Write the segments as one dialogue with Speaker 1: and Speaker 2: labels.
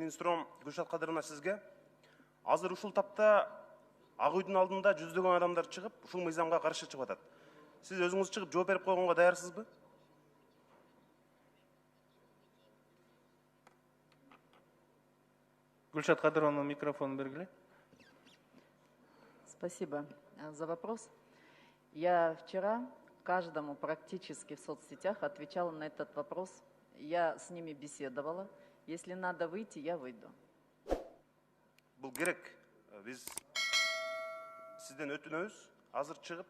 Speaker 1: Экинчи суроом Гүлшат Кадыровна сизге. Азыр ушул тапта Ак үйдүн алдында жүздөгөн адамдар чыгып, ушул мыйзамга каршы чыгып атат. Сиз өзүңүз чыгып жооп берип койгонго даярсызбы?
Speaker 2: Гүлшат Кадыровна, микрофон бергиле.
Speaker 3: Спасибо за вопрос. Я вчера каждому практически в соцсетях отвечала на этот вопрос. Я с ними беседовала. Если надо выйти, я выйду.
Speaker 1: Бул керек. Биз сизден өтүнөбүз. Азыр чыгып,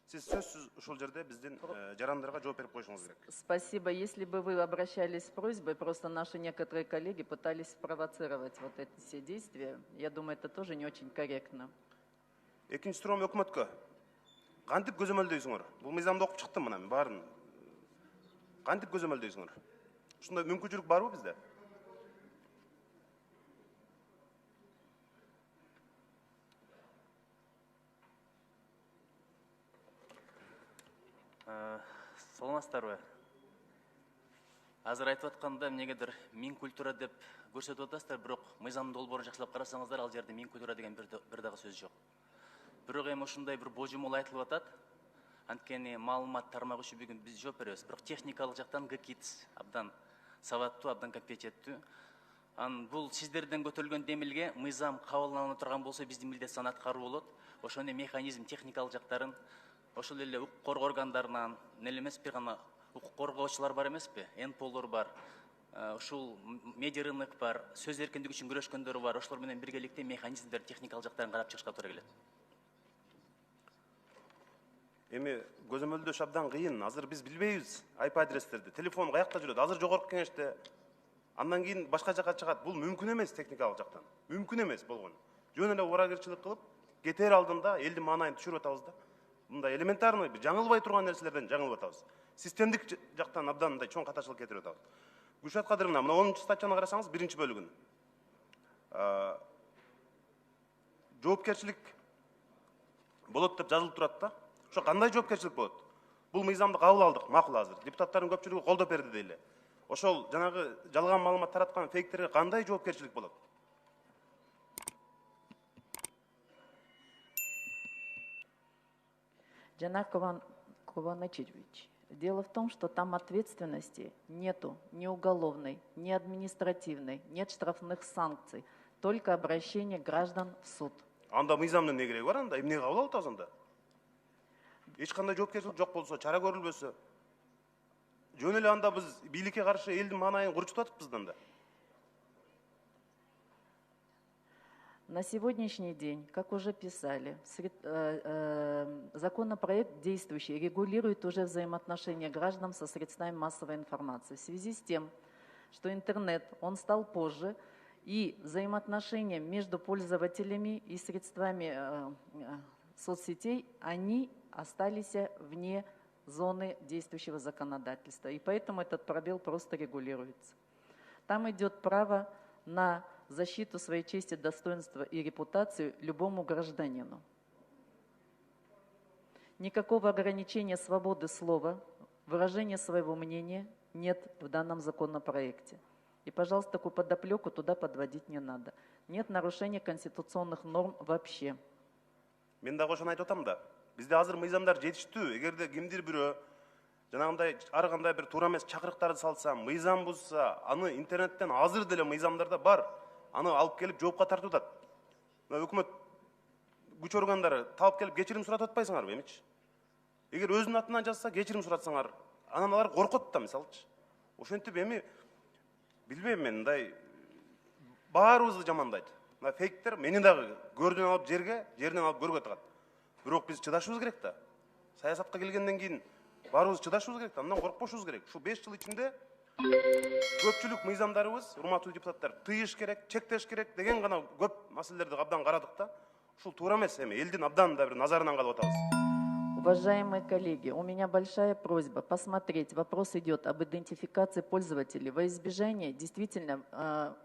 Speaker 1: сиз сөзсүз ушул жерде биздин жарандарга жооп берип коюшуңуз керек.
Speaker 3: Спасибо. Если бы вы обращались с просьбой, просто наши некоторые коллеги пытались спровоцировать вот эти все действия. Я думаю, это тоже не очень корректно.
Speaker 1: Экинчи суроом өкмөткө. Кантип көзөмөлдөйсүңөр? Бул мыйзамды окуп чыктым мына мен баарын. Кантип көзөмөлдөйсүңөр? Ушундай мүмкүнчүлүк барбы бизде?
Speaker 4: Саламатсыздарбы? Азыр айтып атканда эмнегедир мин культура деп көрсөтүп атасыздар, бирок мыйзамдын долбоорун жакшылап карасаңыздар, ал жерде мин культура деген бир дагы сөз жок. Бирок эми ушундай бир божомол айтылып атат. Анткени маалымат тармагы үчүн бүгүн биз жооп беребиз. Бирок техникалык жактан ГКИТС абдан сабаттуу, абдан компетенттүү. Бул сиздерден көтөрүлгөн демилге мыйзам кабылдана турган болсо биздин милдет санат аткаруу болот. Ошондой механизм техникалык жактарын ошол эле укук коргоо органдарынан эле эмес, бир гана укук коргоочулар бар эмеспи? НПОлор бар. Ушул медиа рынок бар, сөз эркиндиги үчүн күрөшкөндөр бар. Ошолор менен биргеликте механизмдер техникалык жактарын карап чыгышка туура келет.
Speaker 1: Эми көзөмөлдөш абдан кыйын. Азыр биз билбейбиз IP адрестерди. Телефон каякта жүрөт? Азыр жогорку кеңеште. Андан кийин башка жака чыгат. Бул мүмкүн эмес техникалык жактан. Мүмкүн эмес болгон. Жөн эле убарагерчилик кылып, кетер алдында элдин маанайын түшүрүп атабыз да. Мындай элементарный, жаңылбай турган нерселерден жаңылып атабыз. Системдик жактан абдан мындай чоң катачылык кетирип атабыз. Гүлшат Кадыровна, мына 10-чу статьяны карасаңыз, 1-чи бөлүгүн. Жоопкерчилик болот деп жазылып турат да. Ошо кандай жоопкерчилик болот? Бул мыйзамды кабыл алдык, макул азыр. Депутаттардын көпчүлүгү колдоп берди дейли. Ошол жанагы жалган маалымат тараткан фейктерге кандай жоопкерчилик болот?
Speaker 3: Жанар Кованачевич, дело в том, что там ответственности нету ни уголовной, ни административной, нет штрафных санкций, только обращение граждан в суд.
Speaker 1: Анда мыйзамдын не кереги бар анда? Эмне кабыл алып атабыз анда? Эч кандай жоопкерчилик жок болсо, чара көрүлбөсө, жөн эле анда биз бийликке каршы элдин маанайын курчутуп атыппыз анда.
Speaker 3: На сегодняшний день, как уже писали, законопроект действующий регулирует уже взаимоотношения граждан со средствами массовой информации. В связи с тем, что интернет, он стал позже, и взаимоотношения между пользователями и средствами соцсетей, они остались вне зоны действующего законодательства. И поэтому этот пробел просто регулируется. Там идет право на защиту своей чести, достоинства и репутации любому гражданину. Никакого ограничения свободы слова, выражения своего мнения нет в данном законопроекте. И, пожалуйста, такую подоплеку туда подводить не надо. Нет нарушения конституционных норм вообще.
Speaker 1: Мен дагы ошону айтып атам да. Бизде азыр мыйзамдар жетиштүү. Эгерде кимдир бирөө жанагындай ар кандай бир туура эмес чакырыктарды салса, мыйзам бузса, аны интернеттен азыр деле мыйзамдарда бар. Аны алып келип жоопко тартып атат. Өкмөт күч органдары талап келип кечирим суратып атпайсыңарбы эмичи? Эгер өзүнүн атынан жазса, кечирим суратсаңар, анан алар коркот да мисалчы. Ошентип эми билбейм мен, мындай баарыбызды жамандайт. Мына фейктер мени дагы көрдөн алып жерден алып көргө тыгат. Бирок биз чыдашыбыз керек да. Саясатка келгенден кийин баарыбыз чыдашыбыз керек да, андан коркпошубуз керек. Ушу 5 жыл ичинде көпчүлүк мыйзамдарыбыз, урматтуу депутаттар, тыйыш керек, чектеш керек деген гана көп маселелерди абдан карадык да. Ушул туура эмес эми, элдин абдан да бир назарынан калып атабыз.
Speaker 3: Уважаемые коллеги, у меня большая просьба посмотреть. Вопрос идет об идентификации пользователей во избежание действительно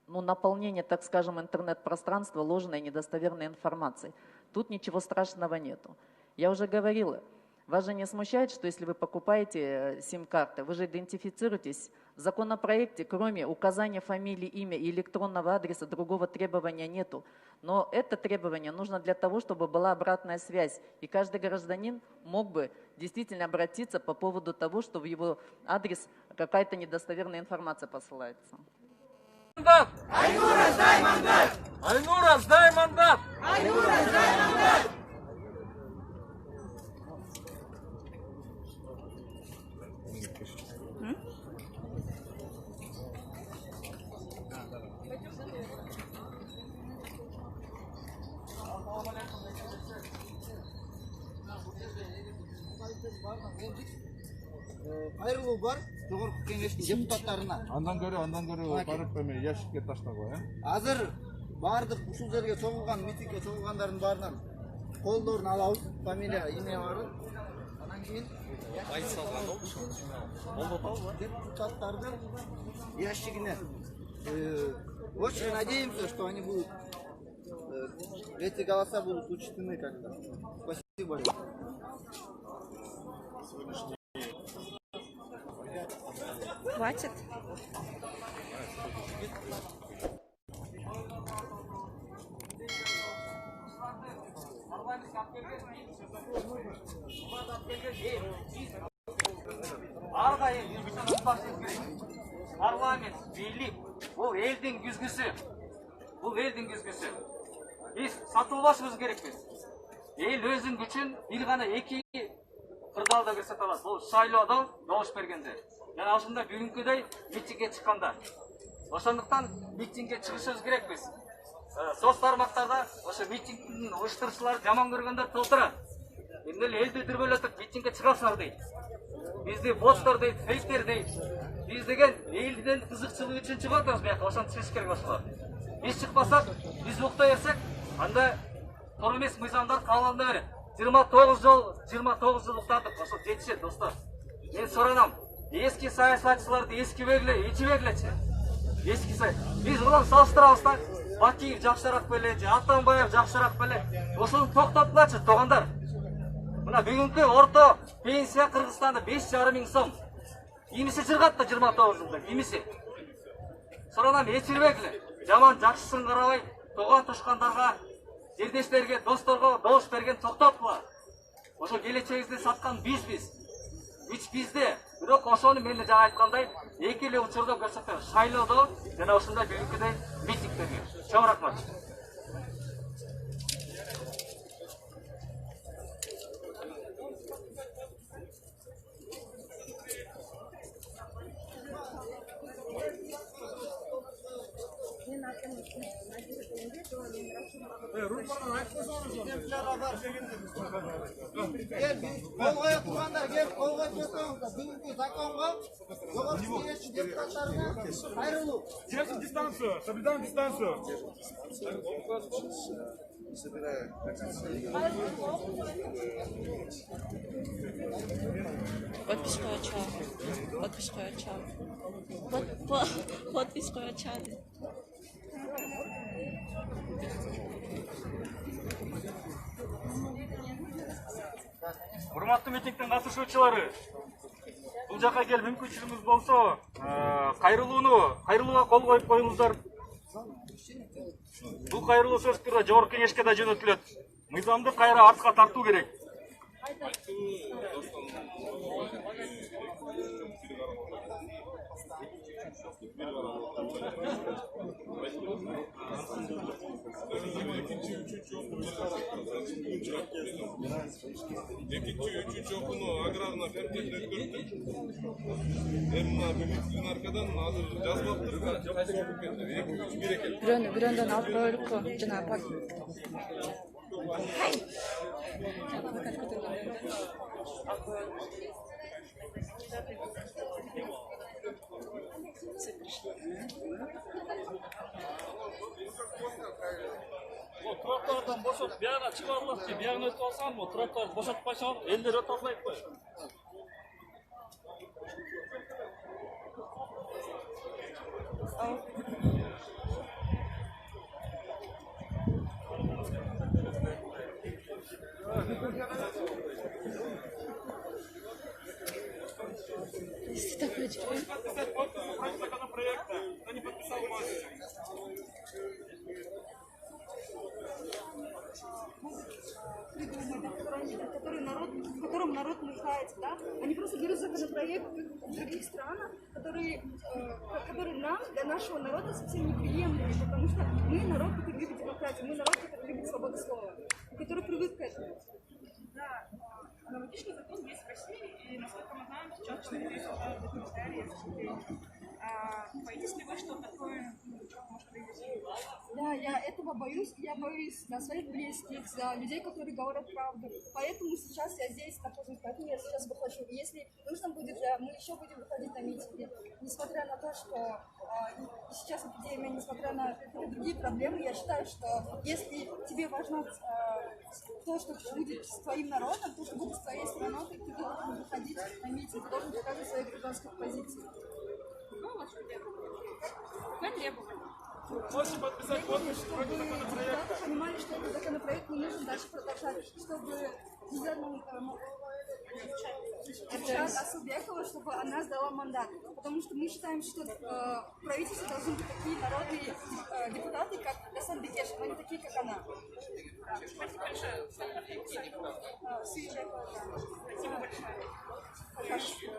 Speaker 3: наполнения, так скажем, интернет-пространства ложной и недостоверной информацией. Тут ничего страшного нету. Я уже говорила, Вас же не смущает, что если вы покупаете сим-карты, вы же идентифицируетесь. В законопроекте, кроме указания фамилии, имя и электронного адреса, другого требования нету. Но это требование нужно для того, чтобы была обратная связь. И каждый гражданин мог бы действительно обратиться по поводу того, что в его адрес какая-то недостоверная информация посылается.
Speaker 5: Айнура, сдай мандат! Айнура, сдай мандат! Айнура, сдай мандат!
Speaker 6: Кайрылуу бар жогорку кеңештин депутаттарына.
Speaker 7: Андан көрө барып эме ящикке таштагы,
Speaker 6: Азыр бардык ушул жерге чогулган, митингге чогулгандардын баарынан колдорун алабыз, фамилия, имя бар. Анан кийин депутаттардын ящигине. Очень надеемся, что они будут эти голоса будут учтены как-то. Спасибо.
Speaker 8: Хватит?
Speaker 5: Парламент, бийлик, бул элдин күзгүсү. Бул элдин күзгүсү. Биз сатылбашыбыз керекпиз. Эл өзүнүн күчүн бир гана эки кырдаалда көрсөтө алат. Бул шайлоодо добуш бергенде. Жана ушундай бүгүнкүдөй митингге чыкканда. Ошондуктан митингге чыгышыбыз керекпиз. Соц тармактарда ошо митингдин уюштурушчулары жаман көргөндөр толтурат. Эмне элди дүрбөлөтүп митингге чыгасыңар дейт. Бизди боттор дейт, фейктер дейт. Биз деген элдин кызыкчылыгы үчүн чыгып атабыз бияка, ошону чыгыш керек ошолор. Биз чыкпасак, биз уктай берсек, анда туура эмес мыйзамдар кабылдана берет. 29 жыл уктадык, ошол жетишет достор. Мен суранам, эски саясатчыларды эскибегиле, ичибегилечи. Эски биз улам салыштырабыз да, Бакиев жакшыраак беле, Атамбаев жакшыраак беле. Ошону токтоткулачы, туугандар. Мына бүгүнкү орто пенсия Кыргызстанда 5,5 миң сом. Имиси жыргат да 29 жылда, имиси. Суранам эчирбегиле. Жаман жакшысын карабай, туган тушкандарга, жердештерге, досторго добуш берген токтоткула. Ошо келечегибизди саткан бизбиз. Күч бизде. Бирок ошону мен эле жана айткандай, эки эле учурда көрсөтөм. Шайлоодо жана ушундай бүгүнкүдөй митингдерге. Чоң рахмат.
Speaker 6: Кол коюп тургандар келип кол коюп жатсаңыздар, бүгүнкү законго жогорку кеңештин депутаттарына кайрылуу.
Speaker 7: Держим дистанцию, соблюдаем дистанцию.
Speaker 8: Подпись Куача. Подпись Куача. Подпись Куача.
Speaker 5: Урматтуу митингдин катышуучулары, бул жака келип мүмкүнчүлүгүңүз болсо, кайрылууга кол коюп коюңуздар. Бул кайрылуу сөз тура жогорку кеңешке да жөнөтүлөт. Мыйзамды кайра артка тартуу керек.
Speaker 7: Экинчи, үчүнчү окууну аграрный комитетине өткөрдүк. Эми мына бүгүнкү аркадан азыр жазбаптыр.
Speaker 8: Бирөөндөн алып коелукку жанагы
Speaker 5: Тротуардан бошоп, бияга чыгып алып, бияга өтүп алсаң, тротуарды бошотпайсың, элдер өтүп албайт кой.
Speaker 8: Что такое человек?
Speaker 7: законопроекта, кто не подписал, может.
Speaker 9: В котором народ нуждается, да? Они просто берут законопроект в других странах, которые нам, для нашего народа совсем неприемлемы, потому что мы народ, который любит демократию, мы народ, который любит свободу слова, который привык к этому.
Speaker 10: Да, аналогичный закон есть в России, и, насколько мы знаем, сейчас здесь уже в комментарии. Боитесь ли вы, что такое может произойти?
Speaker 9: Да, я этого боюсь. Я боюсь за своих близких, за людей, которые говорят правду. Поэтому сейчас я здесь нахожусь, поэтому я сейчас выхожу. Если нужно будет, мы еще будем выходить на митинги. Несмотря на то, что сейчас эпидемия, несмотря на другие проблемы, я считаю, что если тебе важно то, что будет с твоим народом, то, что будет с твоей страной, ты должен выходить на митинг, ты должен показывать свои гражданские позиции.
Speaker 7: Можете подписать подпись против законопроекта.
Speaker 9: Понимали, что этот законопроект не нужно дальше продолжать, чтобы Асылбекова, чтобы она сдала мандат. Потому что мы считаем, что в правительстве должны быть такие народные депутаты, как Гасан Бекешев, а не такие, как она.
Speaker 10: Спасибо большое. Спасибо большое.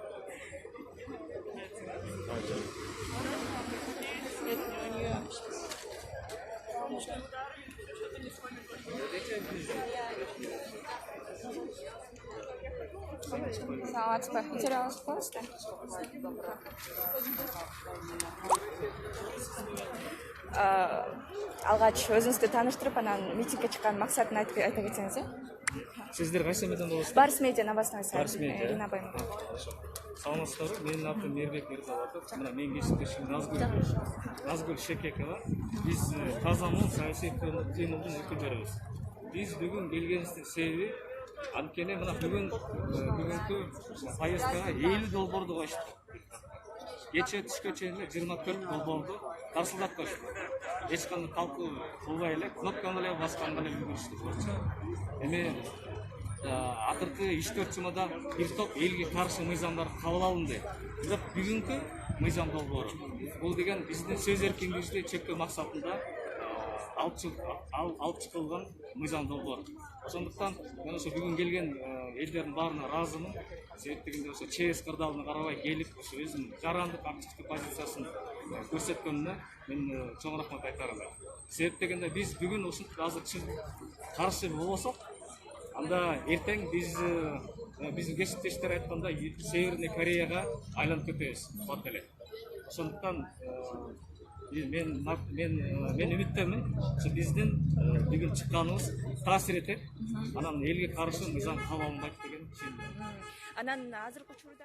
Speaker 8: Салатспа потерялась просто. Алгач өзіңізді таныштырып, анан митингке шыққан мақсатын айта кетсеңіз,
Speaker 11: Сіздер қайсы медиа боласыздар?
Speaker 8: Барс медиа новостной сайт.
Speaker 11: Барс медиа.
Speaker 8: Ирина Байман.
Speaker 11: Саламатсыздар, менің атым Мербек Мирзабатов. Мына мен кешіктіруші Назгүл Шекекова. Біз Қазанның саяси қимылдың өкілдеріміз. Біз бүгін келгеніміздің себебі, анткени мына бүгүнкү поездкага 50 долбоорду коюшту. Кече түшкө чейин 24 долбоорду каршылдап коюшту. Эч кандай талкуу кылбай эле кнопканы эле басканга эле үлгүрүштү. Эми акыркы 3-4 жумадан бир топ элге каршы мыйзамдар кабыл алынды. Бирок бүгүнкү мыйзам долбоору бул деген биздин сөз эркиндигибизди чектөө максатында алып чыгылган мыйзам долбоор. Ошондуктан мен ошо бүгүн келген элдердин баарына ыраазымын. Себеп дегенде ошо ЧС кырдаалына карабай келип, ошо өзүнүн жарандык активдик позициясын көрсөткөнүнө мен чоң рахмат айтарым. Себеп дегенде биз бүгүн ушинтип азыр каршы болсок, анда эртең биздин кесиптештер айтканда Северный Кореяга айланып кетебиз бат эле. Ошондуктан мен үмүттөмүн, ошо биздин бүгүн чыкканыбыз таасир этет, анан элге каршы мыйзам кабыл алынбайт деген ишендим.
Speaker 8: Анан азыркы учурда